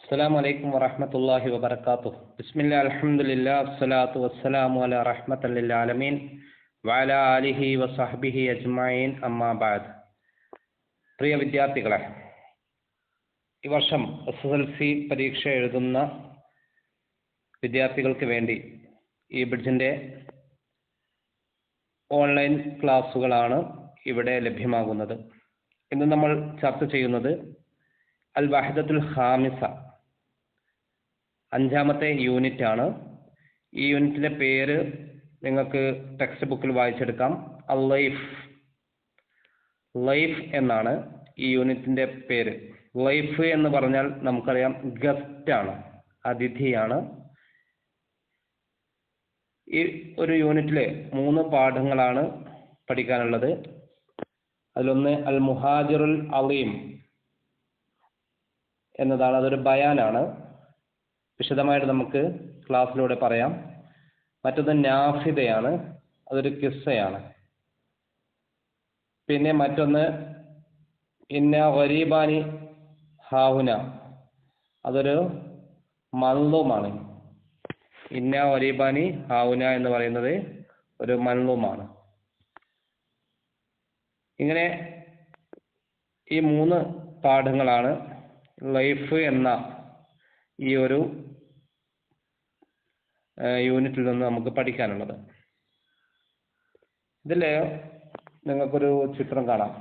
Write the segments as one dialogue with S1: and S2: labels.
S1: السلام عليكم ورحمة الله وبركاته. بسم الله الحمد لله والصلاة والسلام على رحمة للعالمين وعلى آله وصحبه أجمعين أما بعد. പ്രിയ വിദ്യാർത്ഥികളെ, ഈ വർഷം SSLC പരീക്ഷ എഴുതുന്ന വിദ്യാർത്ഥികൾക്ക് വേണ്ടി ഈ ബ്രിഡ്ജിൻ്റെ ഓൺലൈൻ ക്ലാസ്സുകളാണ് ഇവിടെ ലഭ്യമാകുന്നത്. ഇന്ന് നമ്മൾ ചർച്ച ചെയ്യുന്നത് അൽ വഹദത്തുൽ ഖാമിസ, അഞ്ചാമത്തെ യൂണിറ്റ് ആണ്. ഈ യൂണിറ്റിന്റെ പേര് നിങ്ങൾക്ക് ടെക്സ്റ്റ് ബുക്കിൽ വായിച്ചെടുക്കാം. ലൈഫ് എന്നാണ് ഈ യൂണിറ്റിന്റെ പേര്. ലൈഫ് എന്ന് പറഞ്ഞാൽ നമുക്കറിയാം ഗസ്റ്റ് ആണ്, അതിഥിയാണ്. ഈ ഒരു യൂണിറ്റിലെ 3 പാഠങ്ങളാണ് പഠിക്കാനുള്ളത്. അതിലൊന്ന് അൽ മുഹാജിറുൽ അലീം എന്നതാണ്. അതൊരു ബയാനാണ്. വിശദമായിട്ട് നമുക്ക് ക്ലാസ്സിലൂടെ പറയാം. മറ്റൊന്ന് നാഫിദയാണ്, അതൊരു കിസ്സയാണ്. പിന്നെ മറ്റൊന്ന് ഇന്ന ഗരീബാനി ഹാഹുന, അതൊരു മൻലൂമാണ്. ഇന്ന ഗരീബാനി ഹാഹുന എന്ന് പറയുന്നത് ഒരു മൻലൂമാണ്. ഇങ്ങനെ ഈ 3 പാഠങ്ങളാണ് ലൈഫ് എന്ന ഈ ഒരു യൂണിറ്റിൽ നിന്ന് നമുക്ക് പഠിക്കാനുള്ളത്. ഇതിൽ നിങ്ങൾക്കൊരു ചിത്രം കാണാം.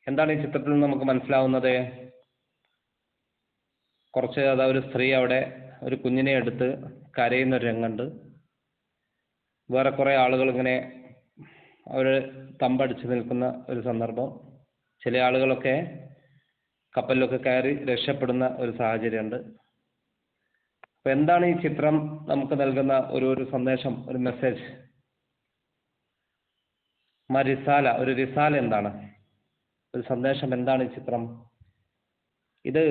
S1: എന്താണ് ഈ ചിത്രത്തിൽ നിന്ന് നമുക്ക് മനസ്സിലാവുന്നത്? ഒരു സ്ത്രീ അവിടെ ഒരു കുഞ്ഞിനെ എടുത്ത് കരയുന്ന ഒരു രംഗമുണ്ട്. വേറെ കുറേ ആളുകൾ ഇങ്ങനെ അവർ തമ്പടിച്ച് നിൽക്കുന്ന ഒരു സന്ദർഭം. ചില ആളുകളൊക്കെ കപ്പലിലൊക്കെ കയറി രക്ഷപ്പെടുന്ന ഒരു സാഹചര്യമുണ്ട്. അപ്പോൾ എന്താണ് ഈ ചിത്രം നമുക്ക് നൽകുന്ന ഒരു സന്ദേശം, ഒരു മെസ്സേജ്? ഒരു റിസാല എന്താണ്? ഒരു സന്ദേശം എന്താണ് ഈ ചിത്രം? ഇത്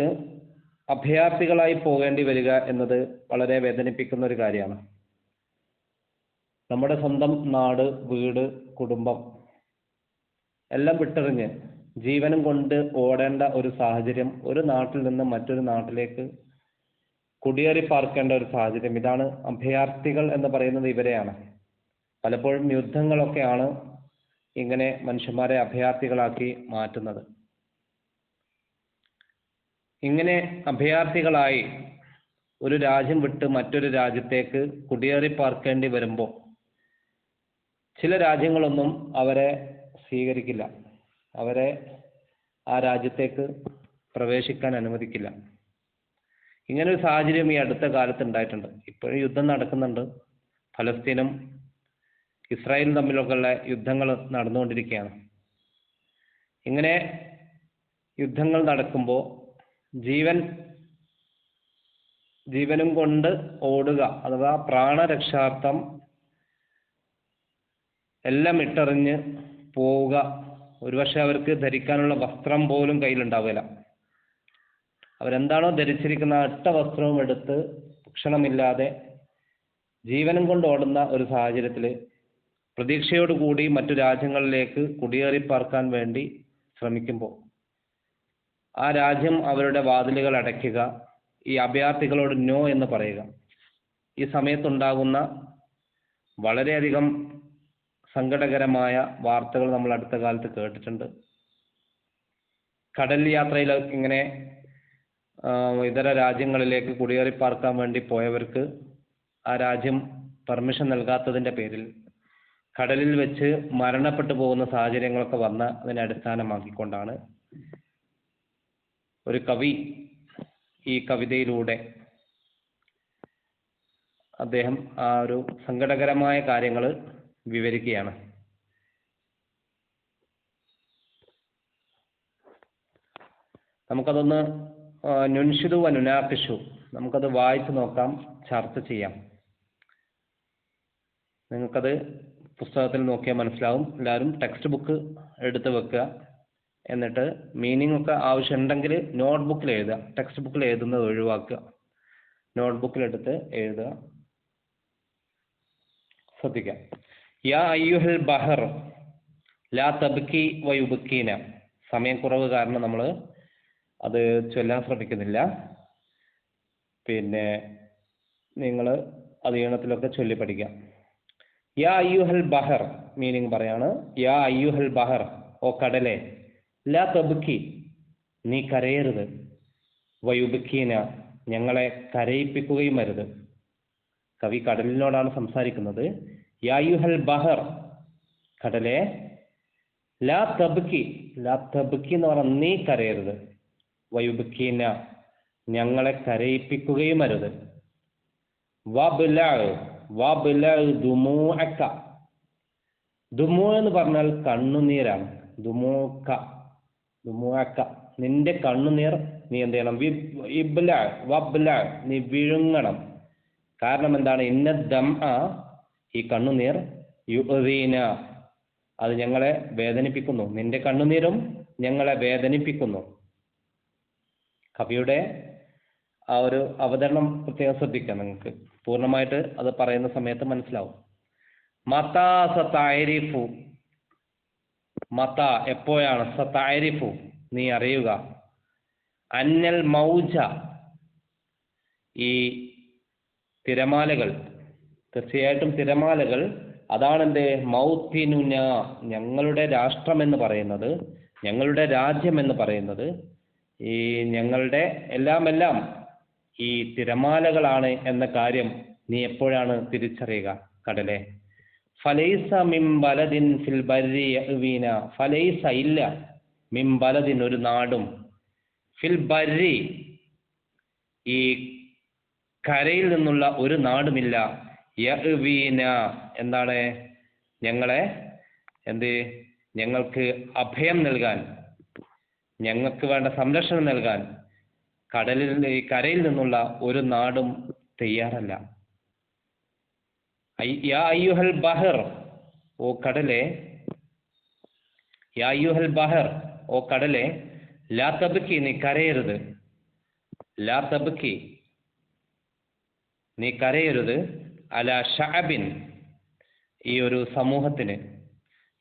S1: അഭയാർത്ഥികളായി പോകേണ്ടി വരിക എന്നത് വളരെ വേദനിപ്പിക്കുന്ന ഒരു കാര്യമാണ്. നമ്മുടെ സ്വന്തം നാട്, വീട്, കുടുംബം എല്ലാം വിട്ടെറിഞ്ഞ് ജീവനും കൊണ്ട് ഓടേണ്ട ഒരു സാഹചര്യം, ഒരു നാട്ടിൽ നിന്ന് മറ്റൊരു നാട്ടിലേക്ക് കുടിയേറി പാർക്കേണ്ട ഒരു സാഹചര്യം. ഇതാണ് അഭയാർത്ഥികൾ എന്ന് പറയുന്നത്. ഇവരെയാണ്. പലപ്പോഴും യുദ്ധങ്ങളൊക്കെയാണ് ഇങ്ങനെ മനുഷ്യന്മാരെ അഭയാർത്ഥികളാക്കി മാറ്റുന്നത്. ഇങ്ങനെ അഭയാർത്ഥികളായി ഒരു രാജ്യം വിട്ട് മറ്റൊരു രാജ്യത്തേക്ക് കുടിയേറി പാർക്കേണ്ടി വരുമ്പോൾ ചില രാജ്യങ്ങളൊന്നും അവരെ സ്വീകരിക്കില്ല, അവരെ ആ രാജ്യത്തേക്ക് പ്രവേശിക്കാൻ അനുവദിക്കില്ല. ഇങ്ങനൊരു സാഹചര്യം ഈ അടുത്ത കാലത്ത് ഉണ്ടായിട്ടുണ്ട്. ഇപ്പോഴും യുദ്ധം നടക്കുന്നുണ്ട്. ഫലസ്തീനും ഇസ്രായേലും തമ്മിലൊക്കെയുള്ള യുദ്ധങ്ങൾ നടന്നുകൊണ്ടിരിക്കുകയാണ്. ഇങ്ങനെ യുദ്ധങ്ങൾ നടക്കുമ്പോൾ ജീവനും കൊണ്ട് ഓടുക, അഥവാ പ്രാണരക്ഷാർത്ഥം എല്ലാം ഇട്ടെറിഞ്ഞ് പോവുക. ഒരുപക്ഷെ അവർക്ക് ധരിക്കാനുള്ള വസ്ത്രം പോലും കയ്യിലുണ്ടാവില്ല. അവരെന്താണോ ധരിച്ചിരിക്കുന്ന ഒറ്റ വസ്ത്രവും എടുത്ത് ഭക്ഷണമില്ലാതെ ജീവനും കൊണ്ട് ഓടുന്ന ഒരു സാഹചര്യത്തിൽ പ്രതീക്ഷയോടുകൂടി മറ്റു രാജ്യങ്ങളിലേക്ക് കുടിയേറി പാർക്കാൻ വേണ്ടി ശ്രമിക്കുമ്പോൾ ആ രാജ്യം അവരുടെ വാതിലുകൾ അടയ്ക്കുക, ഈ അഭയാർത്ഥികളോട് നോ എന്ന് പറയുക. ഈ സമയത്തുണ്ടാകുന്ന വളരെയധികം സങ്കടകരമായ വാർത്തകൾ നമ്മൾ അടുത്ത കാലത്ത് കേട്ടിട്ടുണ്ട്. കടൽ യാത്രയിൽ ഇങ്ങനെ ഇതര രാജ്യങ്ങളിലേക്ക് കുടിയേറി പാർക്കാൻ വേണ്ടി പോയവർക്ക് ആ രാജ്യം പെർമിഷൻ നൽകാത്തതിൻ്റെ പേരിൽ കടലിൽ വെച്ച് മരണപ്പെട്ടു പോകുന്ന സാഹചര്യങ്ങളൊക്കെ വന്ന അതിനെ അടിസ്ഥാനമാക്കിക്കൊണ്ടാണ് ഒരു കവി ഈ കവിതയിലൂടെ അദ്ദേഹം ആ ഒരു സങ്കടകരമായ കാര്യങ്ങൾ വിവരിക്കുകയാണ്. നമുക്കതൊന്ന് നുൻഷിദു വ നുനാഖിഷു, നമുക്കത് വായിച്ചു നോക്കാം, ചർച്ച ചെയ്യാം. നിങ്ങൾക്കത് പുസ്തകത്തിൽ നോക്കിയാൽ മനസ്സിലാവും. എല്ലാവരും ടെക്സ്റ്റ് ബുക്ക് എടുത്ത് വെക്കുക. എന്നിട്ട് മീനിങ് ഒക്കെ ആവശ്യമുണ്ടെങ്കിൽ നോട്ട്ബുക്കിൽ എഴുതുക. ടെക്സ്റ്റ് ബുക്കിൽ എഴുതുന്നത് ഒഴിവാക്കുക. നോട്ട്ബുക്കിലെടുത്ത് എഴുതുക. ശ്രദ്ധിക്കാം. യാ അയ്യുഹൽ ബഹർ ലാ തബ്കി വയുബ്കീന. സമയക്കുറവ് കാരണം നമ്മൾ അത് ചൊല്ലാൻ ശ്രമിക്കുന്നില്ല. പിന്നെ നിങ്ങൾ അത് ഈണത്തിലൊക്കെ ചൊല്ലി പഠിക്കാം. യാ അയ്യുഹൽ ബഹർ, മീനിങ് പറയാണ്. യാ അയ്യുഹൽ ബഹർ, ഓ കടലേ, ലാ തബ്കി, നീ കരയരുത്, വയുബ്കീന, ഞങ്ങളെ കരയിപ്പിക്കുകയും അരുത്. കവി കടലിനോടാണ് സംസാരിക്കുന്നത്. യാ അയ്യുഹൽ ബഹർ, കടലേ, ലാ തബ്കി, ലാ തബ്കി എന്ന് പറഞ്ഞാൽ നീ കരയരുത്, വയുബ്കീന, ഞങ്ങളെ കരയിപ്പിക്കുകയും അരുത്. വബ്ലഅ്, വബ്ലഅ് ദുമൂഅക, ദുമൂ എന്ന് പറഞ്ഞാൽ കണ്ണുനീരാണ്. ദുമൂക, ദുമൂഅക, നിന്റെ കണ്ണുനീർ നീ എന്ത് ചെയ്യണം? ഇബ്ലഅ്, വബ്ലഅ്, നീ വിഴുങ്ങണം. കാരണം എന്താണ്? ഇന്ന ദംഅ, ഈ കണ്ണുനീർ, യുഅ്ദീന, അത് ഞങ്ങളെ വേദനിപ്പിക്കുന്നു. നിന്റെ കണ്ണുനീരും ഞങ്ങളെ വേദനിപ്പിക്കുന്നു. കവിയുടെ ആ ഒരു അവതരണം പ്രത്യേകം ശ്രദ്ധിക്കാം. നിങ്ങൾക്ക് പൂർണ്ണമായിട്ട് അത് പറയുന്ന സമയത്ത് മനസ്സിലാവും. മതാ സതഅരിഫു, മതാ എപ്പോഴാണ്, സതഅരിഫു നീ അറിയുക, അന്നൽ മൗജ ഈ തിരമാലകൾ, തീർച്ചയായിട്ടും തിരമാലകൾ, അതാണെന്ത്, മൗത്തിനുന ഞങ്ങളുടെ രാഷ്ട്രം എന്ന് പറയുന്നത്, ഞങ്ങളുടെ രാജ്യം എന്ന് പറയുന്നത്, ഈ ഞങ്ങളുടെ എല്ലാം ഈ തിരമാലകളാണ് എന്ന കാര്യം നീ എപ്പോഴാണ് തിരിച്ചറിയുക കടലെ? ഫലൈസ മിൻ ബലദിൻ ഫിൽ ബർരി യഅ്വീന, ഫലൈസ ഇല്ല, മിൻ ബലദിൻ ഒരു നാടും, ഫിൽ ബർരി ഈ കരയിൽ നിന്നുള്ള ഒരു നാടുമില്ല, യഅ്വീന എന്താണ്, ഞങ്ങളെ ഞങ്ങൾക്ക് അഭയം നൽകാൻ, ഞങ്ങൾക്ക് വേണ്ട സംരക്ഷണം നൽകാൻ ഈ കരയിൽ നിന്നുള്ള ഒരു നാടും തയ്യാറല്ല. യാ അയ്യുഹൽ ബഹർ, ഓ കടലെ, യാ അയ്യുഹൽ ബഹർ, ഓ കടലെ, ലാ തബ്കി, നീ കരയരുത്, ലാ തബ്കി, നീ കരയരുത്, അലാ ഷഅബിൻ, ഈ ഒരു സമൂഹത്തിന്,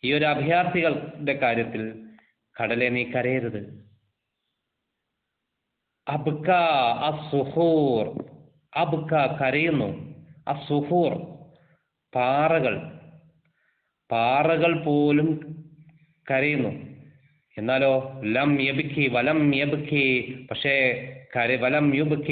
S1: ഈ ഒരു അഭയാർത്ഥികളുടെ കാര്യത്തിൽ കടലെ നീ കരയരുത്. അബ്ക അസ്സുഹൂർ, അബ്ക കരയുന്നു, അസ്സുഹൂർ പാറകൾ പോലും കരയുന്നു. എന്നാലോ ലം യബ്കി വലം യബ്കി, പക്ഷേ വലം യുബ്കി